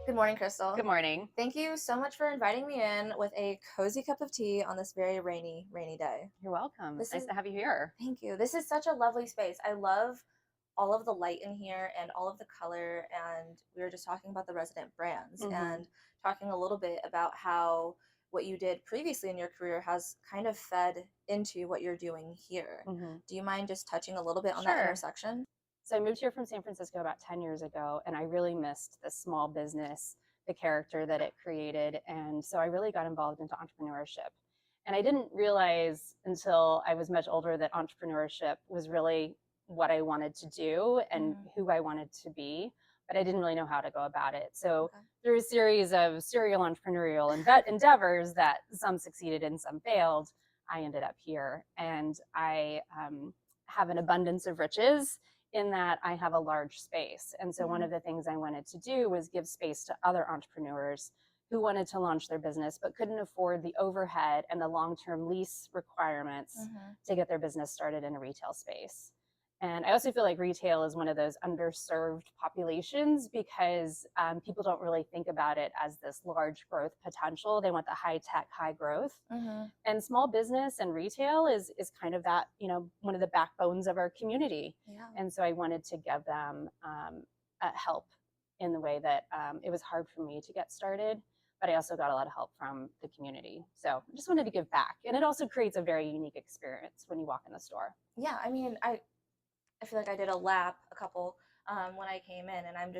Good morning, Crystal. Good morning. Thank you so much for inviting me in with a cozy cup of tea on this very rainy day. You're welcome. It's This nice is, to have you here. thank you. This is such a lovely space. I love all of the light in here and all of the color. And we were just talking about the resident brands hmm and talking a little bit about how what you did previously in your career has kind of fed into what you're doing here. hmm Do you mind just touching a little bit on that Sure. intersection? So I moved here from San Francisco about 10 years ago, and I really missed the small business, the character that it created. And so I really got involved into entrepreneurship. And I didn't realize until I was much older that entrepreneurship was really what I wanted to do and Hmm. who I wanted to be, but I didn't really know how to go about it. So Okay. through a series of serial entrepreneurial endeavors that some succeeded and some failed, I ended up here. And I have an abundance of riches in that I have a large space. And so one Hmm. of the things I wanted to do was give space to other entrepreneurs who wanted to launch their business but couldn't afford the overhead and the long-term lease requirements Hmm. to get their business started in a retail space. And I also feel like retail is one of those underserved populations because people don't really think about it as this large growth potential. They want the high tech, high growth. Hmm. And small business and retail is kind of that, one of the backbones of our community. Yeah. And so I wanted to give them help in the way that it was hard for me to get started, but I also got a lot of help from the community. So I just wanted to give back. And it also creates a very unique experience when you walk in the store. Yeah, I mean, I feel like I did a lap, a couple, when I came in, and I'm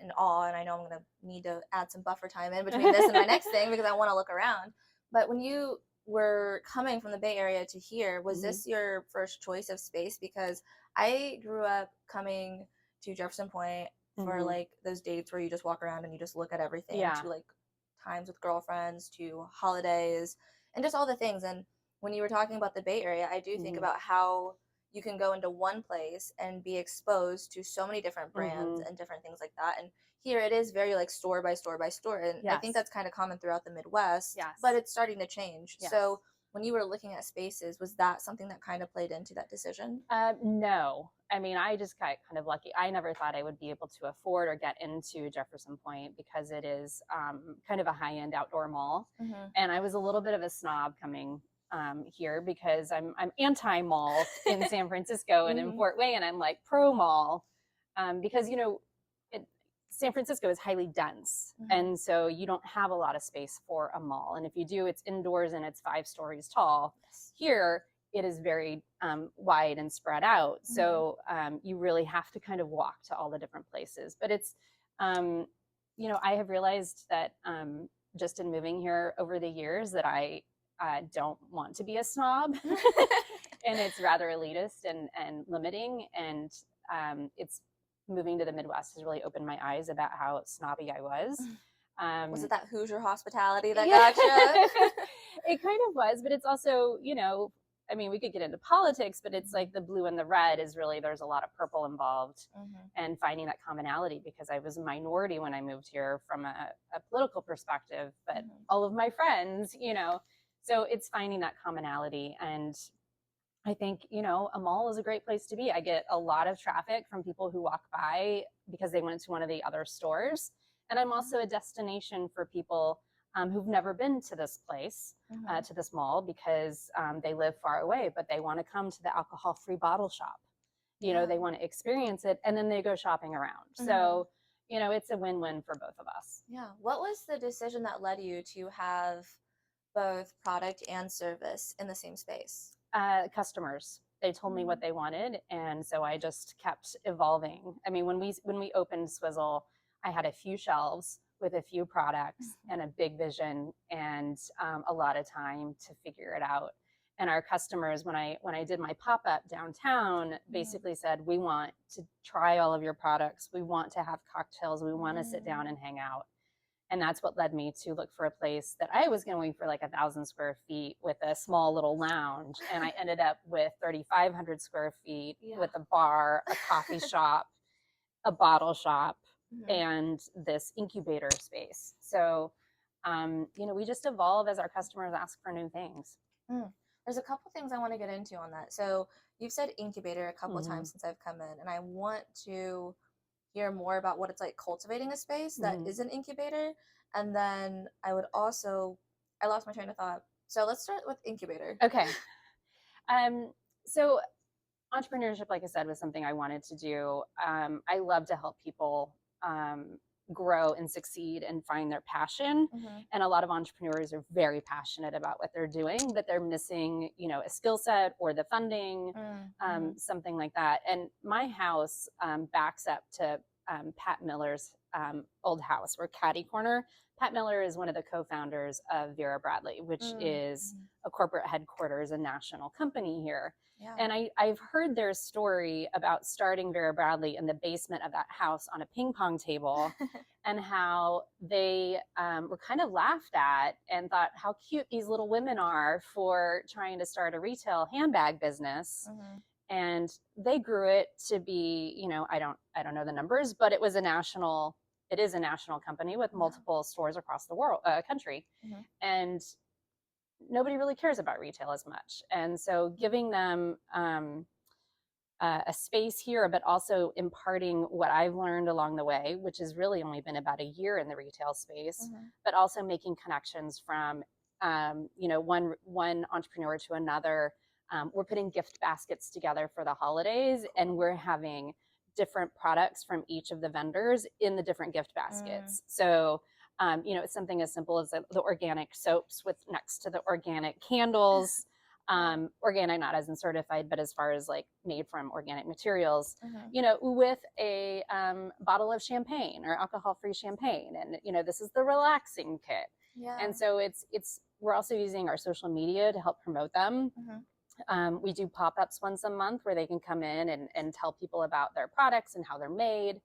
in awe, and I know I'm gonna need to add some buffer time in between this and my next thing because I want to look around. But when you were coming from the Bay Area to here, was hmm this your first choice of space? Because I grew up coming to Jefferson Point for hmm like those dates where you just walk around and you just look at everything, Yeah. to like times with girlfriends, to holidays, and just all the things. And when you were talking about the Bay Area, I do think hmm about how you can go into one place and be exposed to so many different brands hmm and different things like that. And here it is very like store by store by store. And I think Yes. that's kind of common throughout the Midwest, but Yes. it's starting to change. Yes. So when you were looking at spaces, was that something that kind of played into that decision? No, I mean, I just got kind of lucky. I never thought I would be able to afford or get into Jefferson Point because it is kind of a high end outdoor mall. Mm-hmm. And I was a little bit of a snob coming here because I'm anti mall in San Francisco and in Mm-hmm. Fort Wayne. I'm like pro mall because, it, San Francisco is highly dense. Mm-hmm. And so you don't have a lot of space for a mall. And if you do, it's indoors and it's 5 stories tall. Yes. Here, it is very wide and spread out. Mm-hmm. So you really have to kind of walk to all the different places. But it's, um, I have realized that just in moving here over the years that I don't want to be a snob. And it's rather elitist and limiting. And it's moving to the Midwest has really opened my eyes about how snobby I was. Was it Um, that Hoosier hospitality that yeah, got you? it kind of was, but it's also, I mean, we could get into politics, but it's like the blue and the red is really, there's a lot of purple involved Mm-hmm. and finding that commonality because I was a minority when I moved here from a political perspective, but Mm-hmm. all of my friends, so it's finding that commonality. And I think, a mall is a great place to be. I get a lot of traffic from people who walk by because they went to one of the other stores. And I'm also a destination for people who've never been to this place, Mm-hmm. to this mall, because they live far away, but they want to come to the alcohol-free bottle shop. Yeah. They want to experience it, and then they go shopping around. Mm-hmm. So, it's a win-win for both of us. Yeah. What was the decision that led you to have both product and service in the same space? Customers. They told me Mm-hmm. what they wanted, and so I just kept evolving. I mean, when we opened Swizzle, I had a few shelves with a few products and a big vision and a lot of time to figure it out. And our customers, when I did my pop up downtown, basically said, "We want to try all of your products. We want to have cocktails. We want to sit Mm-hmm. down and hang out." And that's what led me to look for a place that I was going for like 1,000 square feet with a small little lounge. And I ended up with 3,500 square feet Yeah. with a bar, a coffee shop, a bottle shop, Mm-hmm. and this incubator space. So, we just evolve as our customers ask for new things. Mm. There's a couple things I want to get into on that. So you've said incubator a couple of Mm-hmm. times since I've come in, and I want to hear more about what it's like cultivating a space that is an incubator. And then I lost my train of thought. So let's start with incubator. Okay. So entrepreneurship, like I said, was something I wanted to do. I love to help people grow and succeed and find their passion. And a lot of entrepreneurs are very passionate about what they're doing, but they're missing, a skill set or the funding, something like that. And my house backs up to Pat Miller's old house. We're catty corner. Pat Miller is one of the co-founders of Vera Bradley, which is a corporate headquarters, a national company here. Yeah. And I've heard their story about starting Vera Bradley in the basement of that house on a ping pong table, and how they were kind of laughed at and thought how cute these little women are for trying to start a retail handbag business. And they grew it to be, I don't know the numbers, but it is a national company with multiple stores across the world, country. And nobody really cares about retail as much. And so giving them a space here, but also imparting what I've learned along the way, which has really only been about a year in the retail space, but also making connections from, one entrepreneur to another. We're putting gift baskets together for the holidays, and we're having different products from each of the vendors in the different gift baskets. So it's something as simple as the organic soaps with next to the organic candles, organic, not as in certified, but as far as like made from organic materials, with a bottle of champagne or alcohol-free champagne. And, this is the relaxing kit. Yeah. And so we're also using our social media to help promote them. We do pop-ups once a month where they can come in and tell people about their products and how they're made.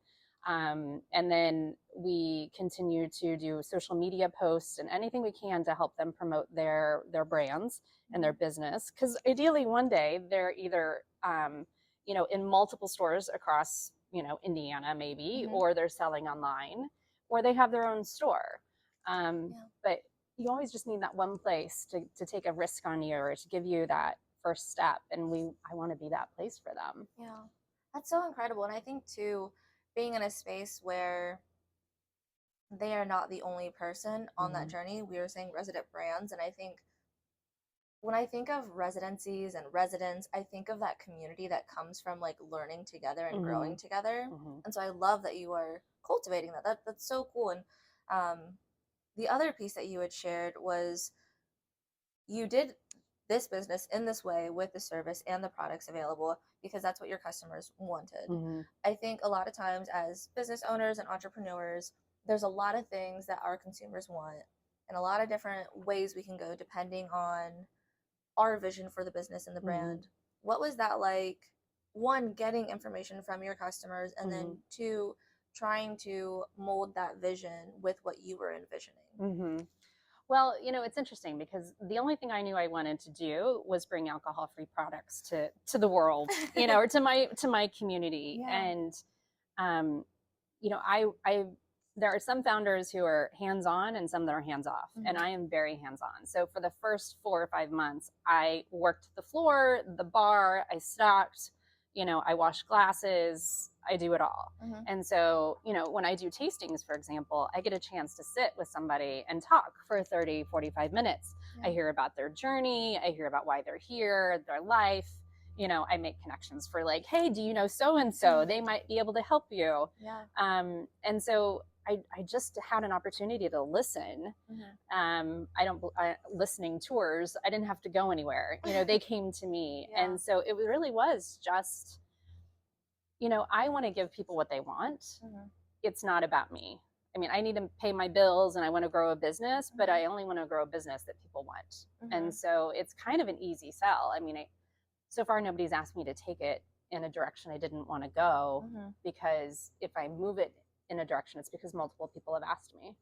And then we continue to do social media posts and anything we can to help them promote their brands and their business. Because ideally one day they're either, in multiple stores across, Indiana maybe, or they're selling online, or they have their own store. But you always just need that one place to take a risk on you or to give you that first step. And I want to be that place for them. Yeah, that's so incredible. And I think too, being in a space where they are not the only person on that journey. We were saying resident brands, and I think when I think of residencies and residents, I think of that community that comes from like learning together and growing together. And so I love that you are cultivating that. That's so cool. And the other piece that you had shared was you did this business in this way with the service and the products available because that's what your customers wanted. I think a lot of times as business owners and entrepreneurs, there's a lot of things that our consumers want and a lot of different ways we can go depending on our vision for the business and the brand. What was that like? One, getting information from your customers, and then two, trying to mold that vision with what you were envisioning. Well, it's interesting because the only thing I knew I wanted to do was bring alcohol-free products to the world, or to my community. Yeah. And, there are some founders who are hands-on and some that are hands-off, and I am very hands-on. So for the first 4 or 5 months, I worked the floor, the bar, I stocked, I wash glasses, I do it all. And so, when I do tastings, for example, I get a chance to sit with somebody and talk for 30, 45 minutes. I hear about their journey. I hear about why they're here, their life. I make connections for like, hey, do you know so-and-so? They might be able to help you. And so I just had an opportunity to listen. Listening tours, I didn't have to go anywhere. They came to me. And so it really was just, I want to give people what they want. It's not about me. I mean, I need to pay my bills and I want to grow a business, but I only want to grow a business that people want. And so it's kind of an easy sell. I mean, so far nobody's asked me to take it in a direction I didn't want to go, because if I move it in a direction, it's because multiple people have asked me.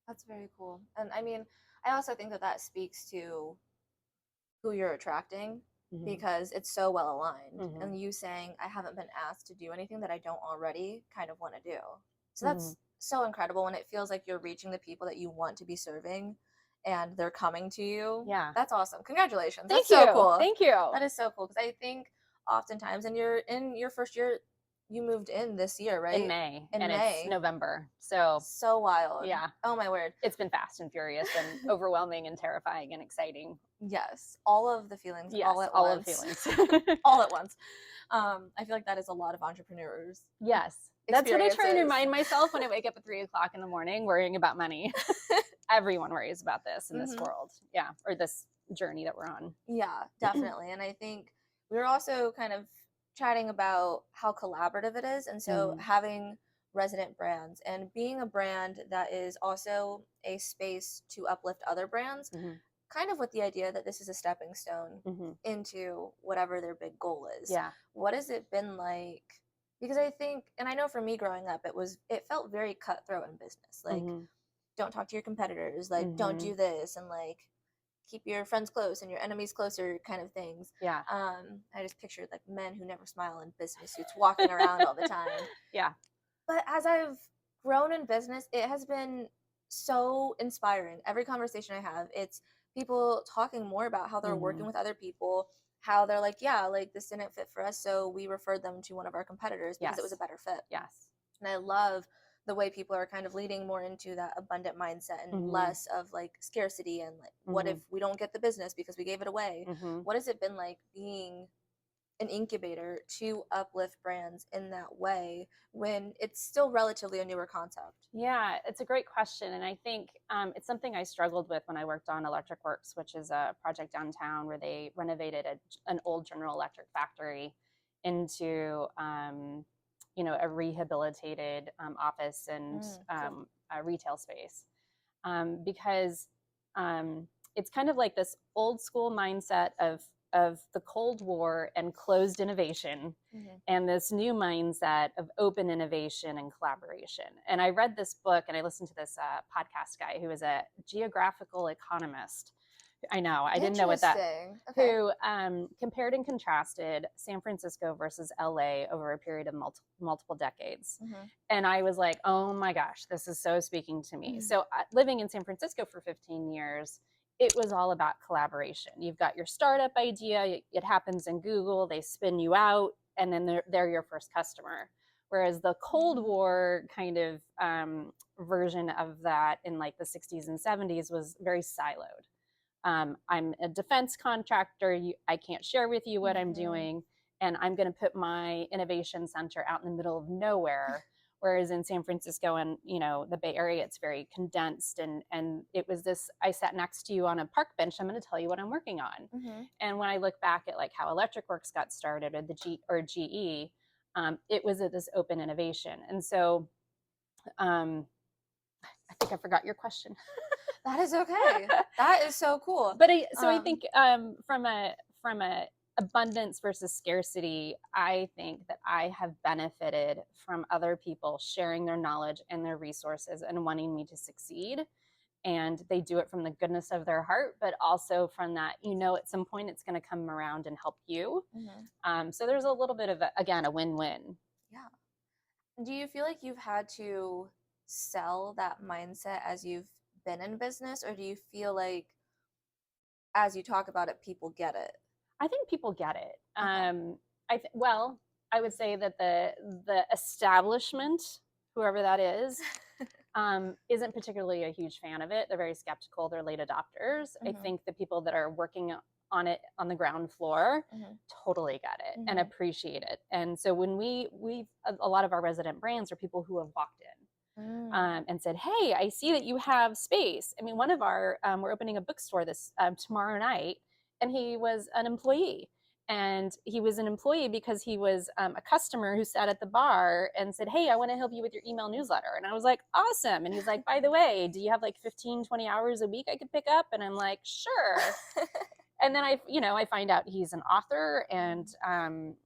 That's very cool. And I mean, I also think that speaks to who you're attracting, because it's so well aligned. And you saying, I haven't been asked to do anything that I don't already kind of want to do. So that's so incredible when it feels like you're reaching the people that you want to be serving and they're coming to you. Yeah. That's awesome. Congratulations. Thank That's you. so cool. Thank you. That is so cool, because I think oftentimes in your first year, you moved in this year, right? In May, In and May. it's November. So So wild. yeah, Oh my word. it's been fast and furious and overwhelming and terrifying and exciting. Yes. All of the feelings all Yes, at all of once. the feelings. All at once. I feel like that is a lot of entrepreneurs. Yes. That's what I try and Experiences. remind myself when I wake up at 3 o'clock in the morning worrying about money. Everyone worries about this in this Mhm. world. Yeah. Or this journey that we're on. Yeah, definitely. And I think we were also kind of chatting about how collaborative it is. And so Mm, having resident brands and being a brand that is also a space to uplift other brands, mhm, kind of with the idea that this is a stepping stone mhm. into whatever their big goal is. Yeah. What has it been like? Because I think, and I know for me growing up, it felt very cutthroat in business. Like, Mhm, don't talk to your competitors, like, don't mhm. do this, and like, keep your friends close and your enemies closer kind of things. Yeah. I just pictured like men who never smile in business suits walking around all the time. Yeah. But as I've grown in business, it has been so inspiring. Every conversation I have, it's people talking more about how they're working Mhm. with other people, how they're like, yeah, like this didn't fit for us, so we referred them to one of our competitors because it was a Yes. better fit. Yes. And I love the way people are kind of leading more into that abundant mindset and Mhm, less of like scarcity and like, what if mhm, we don't get the business because we gave it away? mhm. What has it been like being an incubator to uplift brands in that way when it's still relatively a newer concept? Yeah, it's a great question. And I think it's something I struggled with when I worked on Electric Works, which is a project downtown where they renovated an old General Electric factory into, a rehabilitated office and Cool. a retail space. Because it's kind of like this old school mindset of the Cold War and closed innovation, Hmm. and this new mindset of open innovation and collaboration. And I read this book and I listened to this podcast guy who is a geographical economist. I know, I didn't know what that, Interesting. Okay. who compared and contrasted San Francisco versus LA over a period of multiple decades. Hmm. And I was like, oh my gosh, this is so speaking to me. So, living in San Francisco for 15 years, it was all about collaboration. You've got your startup idea, it happens in Google, they spin you out, and then they're your first customer. Whereas the Cold War kind of version of that in like the 60s and 70s was very siloed. I'm a defense contractor. I can't share with you what I'm Hmm. doing. And I'm going to put my innovation center out in the middle of nowhere. Whereas in San Francisco and, the Bay Area, it's very condensed. And it was this, I sat next to you on a park bench. I'm going to tell you what I'm working on. Hmm. And when I look back at like how Electric Works got started or GE, it was this open innovation. And so I think I forgot your question. That is okay. That is so cool. But I Um, think from a abundance versus scarcity, I think that I have benefited from other people sharing their knowledge and their resources and wanting me to succeed. And they do it from the goodness of their heart, but also from that, at some point it's going to come around and help you. mhm. So there's a little bit of, again, a win-win. Yeah. Do you feel like you've had to sell that mindset as you've been in business, or do you feel like as you talk about it, people get it? I think people get it. Okay. Well, I would say that the establishment, whoever that is, isn't particularly a huge fan of it. They're very skeptical. They're late adopters. I Hmm. think the people that are working on it on the ground floor Hmm. totally get it and Hmm. appreciate it. And so when we a lot of our resident brands are people who have walked in Mm. and said, "Hey, I see that you have space." I mean, one of our we're opening a bookstore this tomorrow night, and he was an employee. And he was an employee because he was a customer who sat at the bar and said, "Hey, I want to help you with your email newsletter." And I was like, "Awesome." And he's like, "By the way, do you have like 15, 20 hours a week I could pick up?" And I'm like, "Sure." And then I find out he's an author and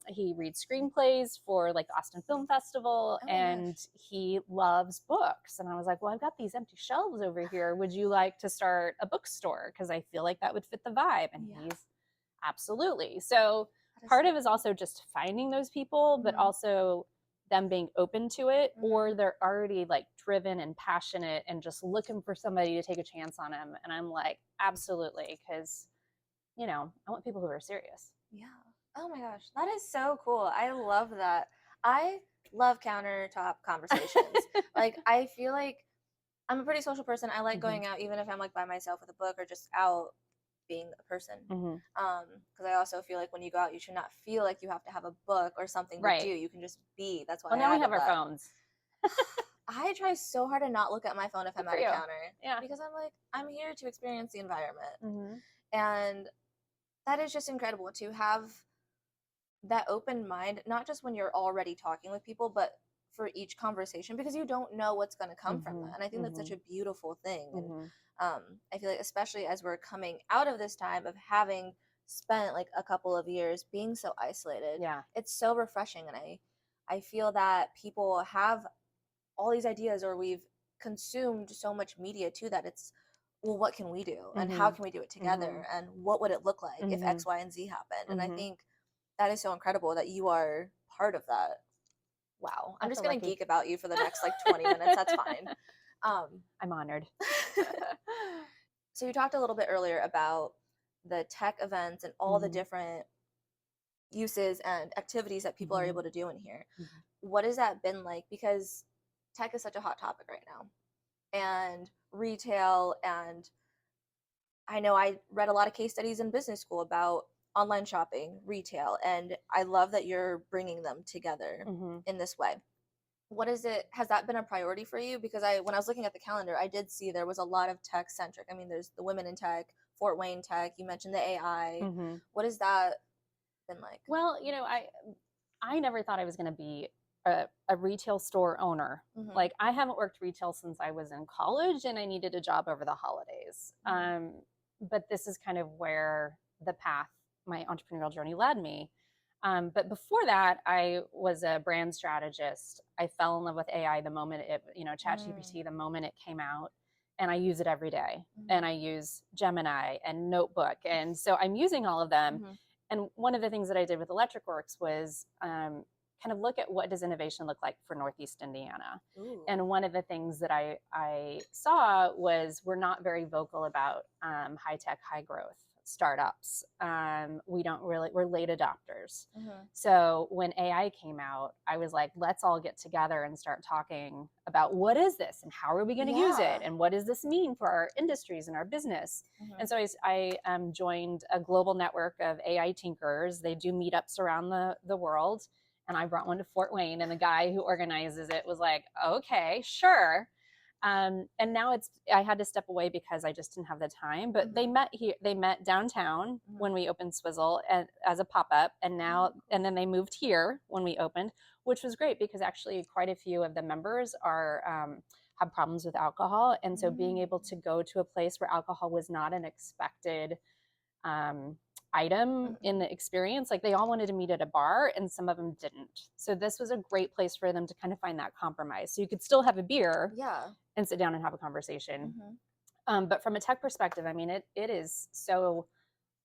he reads screenplays for like the Austin Film Festival, Oh my and gosh. he loves books. And I was like, well, I've got these empty shelves over here. Would you like to start a bookstore? Because I feel like that would fit the vibe. And Yeah. he's absolutely. So That is part so of it is cool. also just finding those people, but Hmm. also them being open to it, Hmm. or they're already like driven and passionate and just looking for somebody to take a chance on them. And I'm like, absolutely, because I want people who are serious. Yeah. Oh my gosh. That is so cool. I love that. I love countertop conversations. Like, I feel like I'm a pretty social person. I like Mm-hmm. going out, even if I'm like by myself with a book or just out being a person. Mm-hmm. Because I also feel like when you go out, you should not feel like you have to have a book or something to do. Right. You can just be. That's why Well, I now we added have our that. phones. I try so hard to not look at my phone if Good I'm for at a you. counter. Yeah. Because I'm like, I'm here to experience the environment. Mm-hmm. And that is just incredible to have that open mind, not just when you're already talking with people, but for each conversation, because you don't know what's going to come from that. And I think that's such a beautiful thing. And Mm-hmm. I feel like, especially as we're coming out of this time of having spent like a couple of years being so isolated, Yeah. it's so refreshing. And I feel that people have all these ideas, or we've consumed so much media to that it's, well, what can we do and how Mm-hmm. can we do it Mm-hmm. together and what would it look like if Mm-hmm. X, Y, and Z happened. And I Mm-hmm. think that is so incredible that you are part of that. Wow, I'm I just feel gonna lucky. geek about you for the next like 20 minutes. That's fine. I'm honored. So you talked a little bit earlier about the tech events and all the Mm-hmm. different uses and activities that people are Mm-hmm. able to do in here. Mm-hmm. What has that been like? Because tech is such a hot topic right now, and retail. And I know I read a lot of case studies in business school about online shopping, retail, and I love that you're bringing them together Mm-hmm. in this way. What is it, has that been a priority for you? Because when I was looking at the calendar, I did see there was a lot of tech centric. I mean, there's the women in tech, Fort Wayne tech, you mentioned the AI. Mm-hmm. What has that been like? Well, I never thought I was going to be a retail store owner. Mm-hmm. Like, I haven't worked retail since I was in college, and I needed a job over the holidays. Mm-hmm. But this is kind of where the path, my entrepreneurial journey, led me. But before that, I was a brand strategist. I fell in love with AI the moment ChatGPT, the moment it came out, and I use it every day. Mm-hmm. And I use Gemini and Notebook, and so I'm using all of them. Mm-hmm. And one of the things that I did with Electric Works was kind of look at what does innovation look like for Northeast Indiana. Ooh. And one of the things that I saw was we're not very vocal about high tech, high growth startups. We're late adopters. Mm-hmm. So when AI came out, I was like, let's all get together and start talking about what is this and how are we going to use it and what does this mean for our industries and our business. Mm-hmm. And so I joined a global network of AI tinkerers. They do meetups around the world. And I brought one to Fort Wayne, and the guy who organizes it was like, okay, sure. And now I had to step away because I just didn't have the time, but Mm-hmm. they met downtown Mm-hmm. when we opened Swizzle and as a pop-up, and then they moved here when we opened, which was great because actually quite a few of the members have problems with alcohol. And so being able to go to a place where alcohol was not an expected item in the experience, like they all wanted to meet at a bar and some of them didn't. So this was a great place for them to kind of find that compromise. So you could still have a beer and sit down and have a conversation. Mm-hmm. But from a tech perspective, I mean, it is so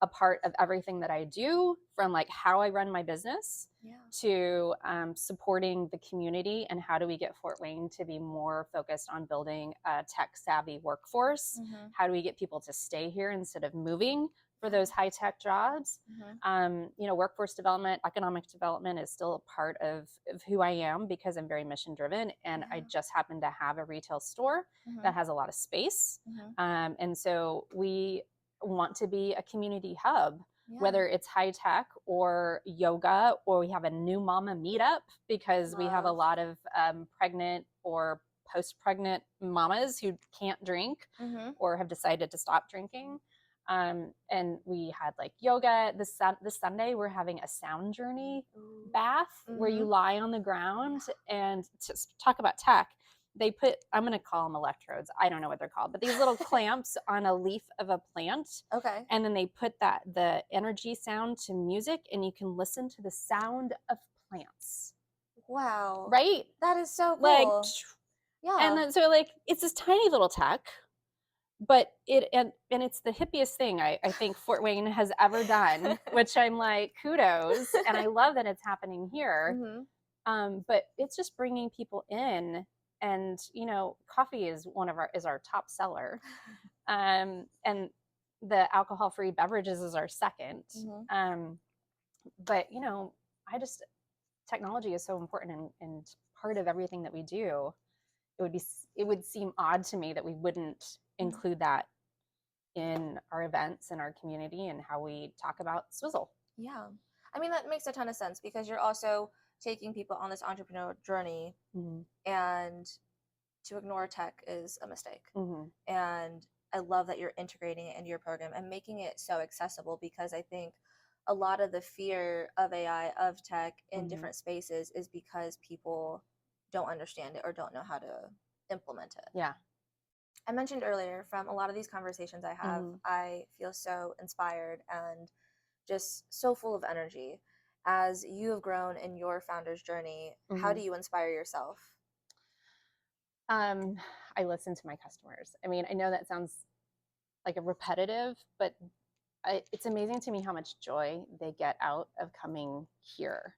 a part of everything that I do, from like how I run my business to supporting the community and how do we get Fort Wayne to be more focused on building a tech savvy workforce. Mm-hmm. How do we get people to stay here instead of moving for those high tech jobs? Mm-hmm. Workforce development, economic development is still a part of who I am because I'm very mission driven, and I just happen to have a retail store that has a lot of space. And so we want to be a community hub, whether it's high tech or yoga, or we have a new mama meetup because we have a lot of pregnant or post-pregnant mamas who can't drink or have decided to stop drinking. And we had like yoga. This Sunday, we're having a sound journey bath where you lie on the ground. And to talk about tech, they put, I'm going to call them electrodes. I don't know what they're called, but these little clamps on a leaf of a plant. Okay. And then they put the energy sound to music, and you can listen to the sound of plants. Wow. Right? That is so cool. Like, yeah. And then, so like, it's this tiny little tech, but and it's the hippiest thing I think Fort Wayne has ever done, which I'm like, kudos. And I love that it's happening here. But it's just bringing people in. And, coffee is our top seller. And the alcohol-free beverages is our second. But, technology is so important and part of everything that we do, it would seem odd to me that we wouldn't include that in our events and our community and how we talk about Swizzle. Yeah. I mean, that makes a ton of sense because you're also taking people on this entrepreneurial journey, and to ignore tech is a mistake. And I love that you're integrating it into your program and making it so accessible, because I think a lot of the fear of AI, of tech in different spaces is because people don't understand it or don't know how to implement it. Yeah. I mentioned earlier, from a lot of these conversations I have, I feel so inspired and just so full of energy. As you have grown in your founder's journey, how do you inspire yourself? I listen to my customers. I mean, I know that sounds like a repetitive, but it's amazing to me how much joy they get out of coming here.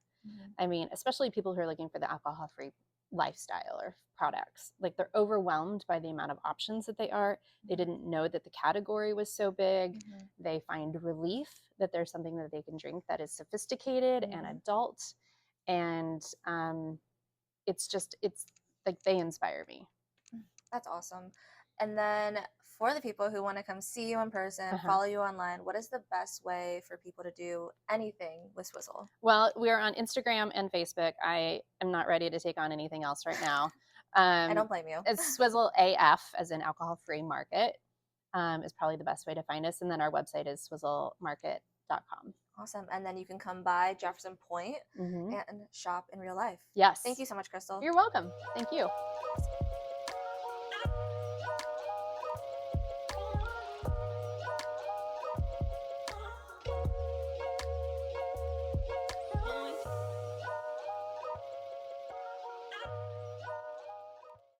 I mean, especially people who are looking for the alcohol-free lifestyle or products. Like, they're overwhelmed by the amount of options that they are. They didn't know that the category was so big. They find relief that there's something that they can drink that is sophisticated and adult. And it's like, they inspire me. That's awesome. And then for the people who want to come see you in person, follow you online, what is the best way for people to do anything with Swizzle? Well, we're on Instagram and Facebook. I am not ready to take on anything else right now. I don't blame you. It's Swizzle AF, as in alcohol-free market, is probably the best way to find us. And then our website is swizzlemarket.com. Awesome. And then you can come by Jefferson Pointe and shop in real life. Yes. Thank you so much, Crystal. You're welcome. Thank you.